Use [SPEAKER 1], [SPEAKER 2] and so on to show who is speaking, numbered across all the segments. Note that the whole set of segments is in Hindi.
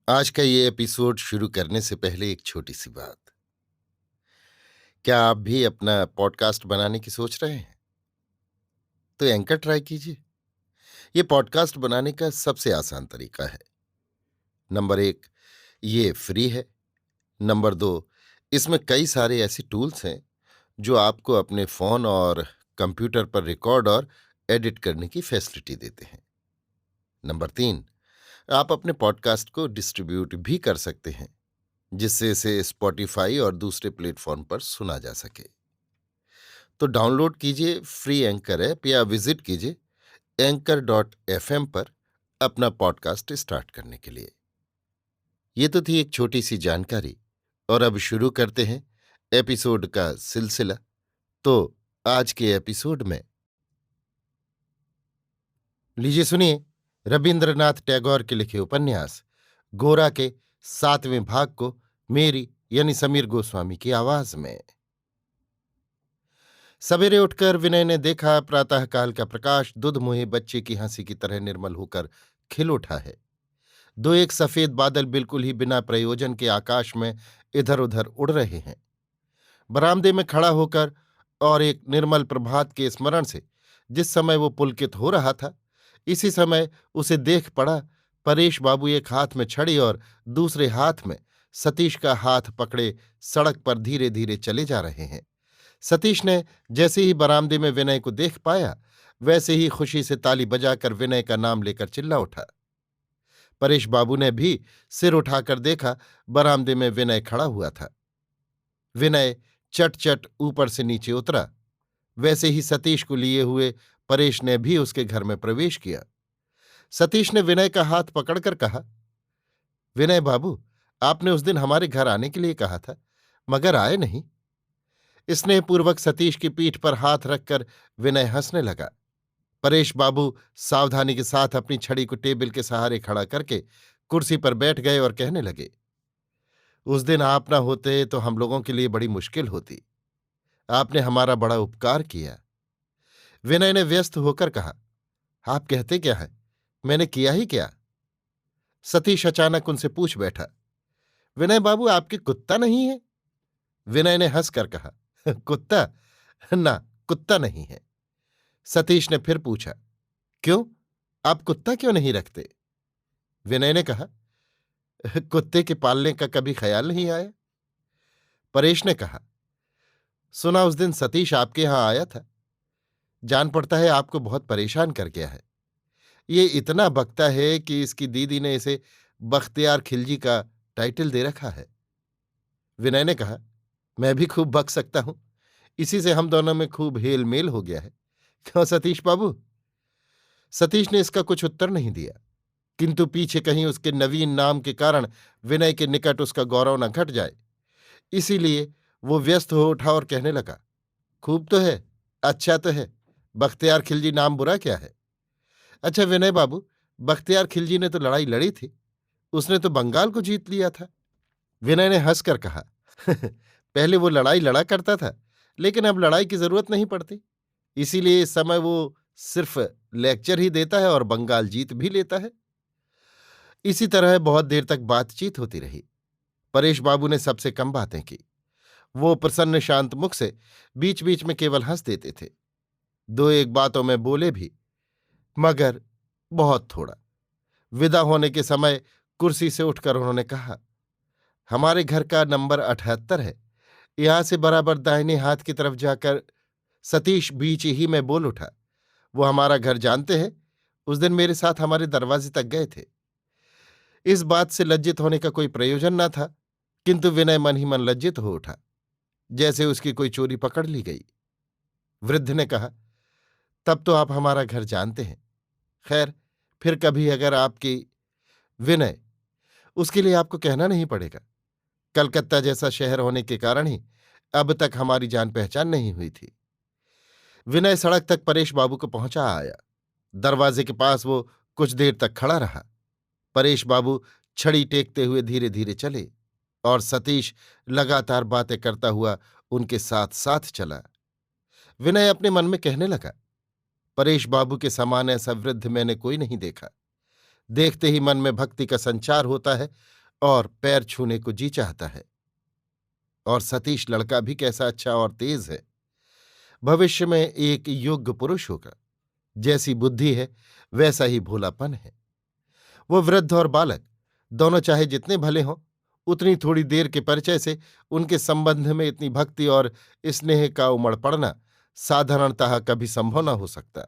[SPEAKER 1] आज का ये एपिसोड शुरू करने से पहले एक छोटी सी बात। क्या आप भी अपना पॉडकास्ट बनाने की सोच रहे हैं? तो एंकर ट्राई कीजिए। ये पॉडकास्ट बनाने का सबसे आसान तरीका है। नंबर एक, ये फ्री है। नंबर दो, इसमें कई सारे ऐसे टूल्स हैं जो आपको अपने फोन और कंप्यूटर पर रिकॉर्ड और एडिट करने की फैसिलिटी देते हैं। नंबर तीन, आप अपने पॉडकास्ट को डिस्ट्रीब्यूट भी कर सकते हैं, जिससे इसे स्पॉटिफाई और दूसरे प्लेटफॉर्म पर सुना जा सके। तो डाउनलोड कीजिए फ्री एंकर ऐप या विजिट कीजिए anchor.fm पर अपना पॉडकास्ट स्टार्ट करने के लिए। ये तो थी एक छोटी सी जानकारी, और अब शुरू करते हैं एपिसोड का सिलसिला। तो आज के एपिसोड में लीजिए सुनिए रविंद्रनाथ टैगोर के लिखे उपन्यास गोरा के 7वें भाग को मेरी यानी समीर गोस्वामी की आवाज में। सवेरे उठकर विनय ने देखा प्रातःकाल का प्रकाश दुधमुहे बच्चे की हंसी की तरह निर्मल होकर खिल उठा है। दो एक सफेद बादल बिल्कुल ही बिना प्रयोजन के आकाश में इधर उधर उड़ रहे हैं। बरामदे में खड़ा होकर और एक निर्मल प्रभात के स्मरण से जिस समय वो पुलकित हो रहा था, इसी समय उसे देख पड़ा परेश बाबू एक हाथ में छड़ी और दूसरे हाथ में सतीश का हाथ पकड़े सड़क पर धीरे धीरे चले जा रहे हैं। सतीश ने जैसे ही बरामदे में विनय को देख पाया, वैसे ही खुशी से ताली बजाकर विनय का नाम लेकर चिल्ला उठा। परेश बाबू ने भी सिर उठाकर देखा, बरामदे में विनय खड़ा हुआ था। विनय चट चट ऊपर से नीचे उतरा। वैसे ही सतीश को लिए हुए परेश ने भी उसके घर में प्रवेश किया। सतीश ने विनय का हाथ पकड़कर कहा, विनय बाबू, आपने उस दिन हमारे घर आने के लिए कहा था, मगर आए नहीं। स्नेहपूर्वक सतीश की पीठ पर हाथ रखकर विनय हंसने लगा। परेश बाबू सावधानी के साथ अपनी छड़ी को टेबल के सहारे खड़ा करके कुर्सी पर बैठ गए और कहने लगे, उस दिन आप न होते तो हम लोगों के लिए बड़ी मुश्किल होती। आपने हमारा बड़ा उपकार किया। विनय ने व्यस्त होकर कहा, आप कहते क्या है, मैंने किया ही क्या? सतीश अचानक उनसे पूछ बैठा, विनय बाबू, आपके कुत्ता नहीं है? विनय ने हंसकर कहा, कुत्ता? ना, कुत्ता नहीं है। सतीश ने फिर पूछा, क्यों, आप कुत्ता क्यों नहीं रखते? विनय ने कहा, कुत्ते के पालने का कभी ख्याल नहीं आया। परेश ने कहा, सुना उस दिन सतीश आपके यहां आया था। जान पड़ता है आपको बहुत परेशान कर गया है। ये इतना बकता है कि इसकी दीदी ने इसे बख्तियार खिलजी का टाइटल दे रखा है। विनय ने कहा, मैं भी खूब बक सकता हूं, इसी से हम दोनों में खूब हेल मेल हो गया है। क्यों सतीश बाबू? सतीश ने इसका कुछ उत्तर नहीं दिया, किंतु पीछे कहीं उसके नवीन नाम के कारण विनय के निकट उसका गौरव न घट जाए, इसीलिए वो व्यस्त हो उठा और कहने लगा, खूब तो है, अच्छा तो है। बख्तियार खिलजी नाम बुरा क्या है? अच्छा विनय बाबू, बख्तियार खिलजी ने तो लड़ाई लड़ी थी, उसने तो बंगाल को जीत लिया था। विनय ने हंसकर कहा, पहले वो लड़ाई लड़ा करता था, लेकिन अब लड़ाई की जरूरत नहीं पड़ती, इसीलिए इस समय वो सिर्फ लेक्चर ही देता है और बंगाल जीत भी लेता है। इसी तरह बहुत देर तक बातचीत होती रही। परेश बाबू ने सबसे कम बातें की। वो प्रसन्न शांत मुख से बीच बीच में केवल हंस देते थे। दो एक बातों में बोले भी, मगर बहुत थोड़ा। विदा होने के समय कुर्सी से उठकर उन्होंने कहा, हमारे घर का नंबर 78 है। यहां से बराबर दाहिने हाथ की तरफ जाकर। सतीश बीच ही में बोल उठा, वो हमारा घर जानते हैं, उस दिन मेरे साथ हमारे दरवाजे तक गए थे। इस बात से लज्जित होने का कोई प्रयोजन न था, किंतु विनय मन ही मन लज्जित हो उठा, जैसे उसकी कोई चोरी पकड़ ली गई। वृद्ध ने कहा, तब तो आप हमारा घर जानते हैं। खैर, फिर कभी अगर आपकी। विनय, उसके लिए आपको कहना नहीं पड़ेगा। कलकत्ता जैसा शहर होने के कारण ही अब तक हमारी जान पहचान नहीं हुई थी। विनय सड़क तक परेश बाबू को पहुंचा आया। दरवाजे के पास वो कुछ देर तक खड़ा रहा। परेश बाबू छड़ी टेकते हुए धीरे धीरे चले और सतीश लगातार बातें करता हुआ उनके साथ साथ चला। विनय अपने मन में कहने लगा, परेश बाबू के समान ऐसा वृद्ध मैंने कोई नहीं देखा। देखते ही मन में भक्ति का संचार होता है और पैर छूने को जी चाहता है। और सतीश लड़का भी कैसा अच्छा और तेज है। भविष्य में एक योग्य पुरुष होगा। जैसी बुद्धि है वैसा ही भोलापन है। वो वृद्ध और बालक दोनों चाहे जितने भले हों, उतनी थोड़ी देर के परिचय से उनके संबंध में इतनी भक्ति और स्नेह का उमड़ पड़ना साधारणतः कभी संभव न हो सकता।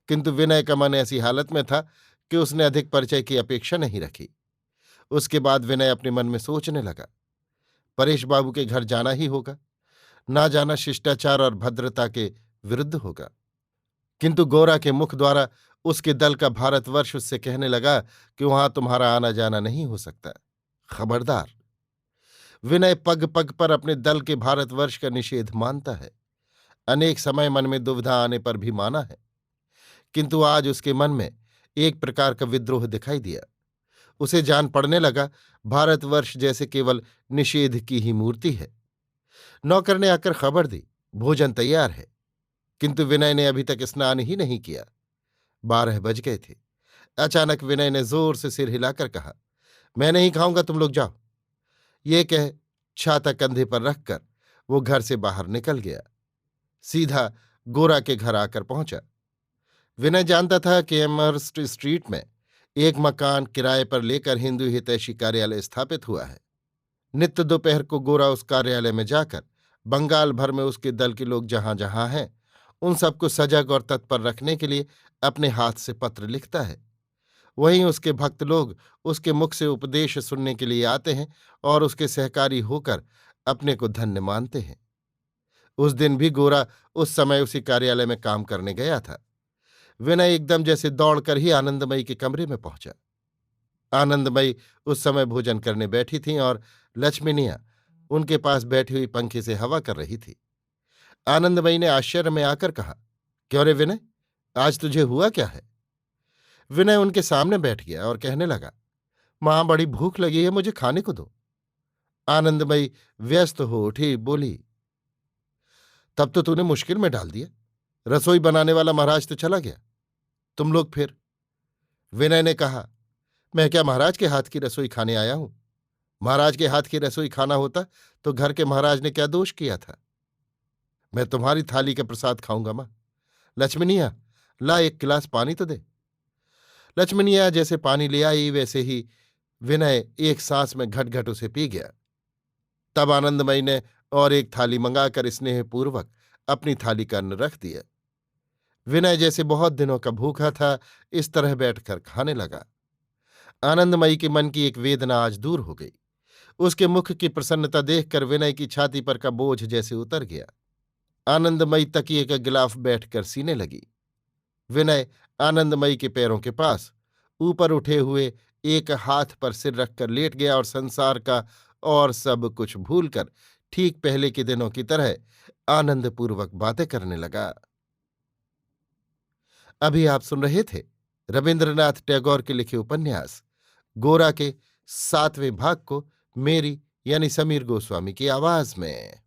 [SPEAKER 1] किंतु विनय का मन ऐसी हालत में था कि उसने अधिक परिचय की अपेक्षा नहीं रखी। उसके बाद विनय अपने मन में सोचने लगा, परेश बाबू के घर जाना ही होगा। ना जाना शिष्टाचार और भद्रता के विरुद्ध होगा। किंतु गोरा के मुख द्वारा उसके दल का भारतवर्ष उससे कहने लगा कि वहां तुम्हारा आना जाना नहीं हो सकता। खबरदार। विनय पग पग पर अपने दल के भारतवर्ष का निषेध मानता है। अनेक समय मन में दुविधा आने पर भी माना है। किंतु आज उसके मन में एक प्रकार का विद्रोह दिखाई दिया। उसे जान पड़ने लगा भारतवर्ष जैसे केवल निषेध की ही मूर्ति है। नौकर ने आकर खबर दी, भोजन तैयार है। किंतु विनय ने अभी तक स्नान ही नहीं किया। 12 बज गए थे। अचानक विनय ने जोर से सिर हिलाकर कहा, मैं नहीं खाऊंगा, तुम लोग जाओ। ये कह छाता कंधे पर रखकर वो घर से बाहर निकल गया। सीधा गोरा के घर आकर पहुंचा। विनय जानता था कि एमहर्स्ट स्ट्रीट में एक मकान किराए पर लेकर हिंदू हितैषी कार्यालय स्थापित हुआ है। नित्य दोपहर को गोरा उस कार्यालय में जाकर बंगाल भर में उसके दल के लोग जहां जहां हैं उन सबको सजग और तत्पर रखने के लिए अपने हाथ से पत्र लिखता है। वहीं उसके भक्त लोग उसके मुख से उपदेश सुनने के लिए आते हैं और उसके सहकारी होकर अपने को धन्य मानते हैं। उस दिन भी गोरा उस समय उसी कार्यालय में काम करने गया था। विनय एकदम जैसे दौड़कर ही आनंदमयी के कमरे में पहुंचा। आनंदमयी उस समय भोजन करने बैठी थीं और लक्ष्मीनिया उनके पास बैठी हुई पंखे से हवा कर रही थी। आनंदमयी ने आश्चर्य में आकर कहा, क्यों रे विनय, आज तुझे हुआ क्या है? विनय उनके सामने बैठ गया और कहने लगा, मां, बड़ी भूख लगी है, मुझे खाने को दो। आनंदमयी व्यस्त हो उठी, बोली, तब तो तूने मुश्किल में डाल दिया। रसोई बनाने वाला महाराज तो चला गया, तुम लोग फिर। विनय ने कहा, मैं क्या महाराज के हाथ की रसोई खाने आया हूं? महाराज के हाथ की रसोई खाना होता तो घर के महाराज ने क्या दोष किया था? मैं तुम्हारी थाली का प्रसाद खाऊंगा। मां, लक्ष्मणिया, ला एक गिलास पानी तो दे। लक्ष्मणिया जैसे पानी ले आई वैसे ही विनय एक सांस में घट घट उसे पी गया। तब आनंदमयी ने और एक थाली मंगाकर स्नेहपूर्वक अपनी थाली का अन्न रख दिया। विनय जैसे बहुत दिनों का भूखा था, इस तरह बैठकर खाने लगा। आनंदमयी के मन की एक वेदना आज दूर हो गई। उसके मुख की प्रसन्नता देखकर विनय की छाती पर का बोझ जैसे उतर गया। आनंदमयी तकिए का गिलाफ बैठकर सीने लगी। विनय आनंदमयी के पैरों के पास ऊपर उठे हुए एक हाथ पर सिर रखकर लेट गया और संसार का और सब कुछ भूलकर ठीक पहले के दिनों की तरह आनंदपूर्वक बातें करने लगा। अभी आप सुन रहे थे रविन्द्रनाथ टैगोर के लिखे उपन्यास गोरा के 7वें भाग को मेरी यानी समीर गोस्वामी की आवाज में।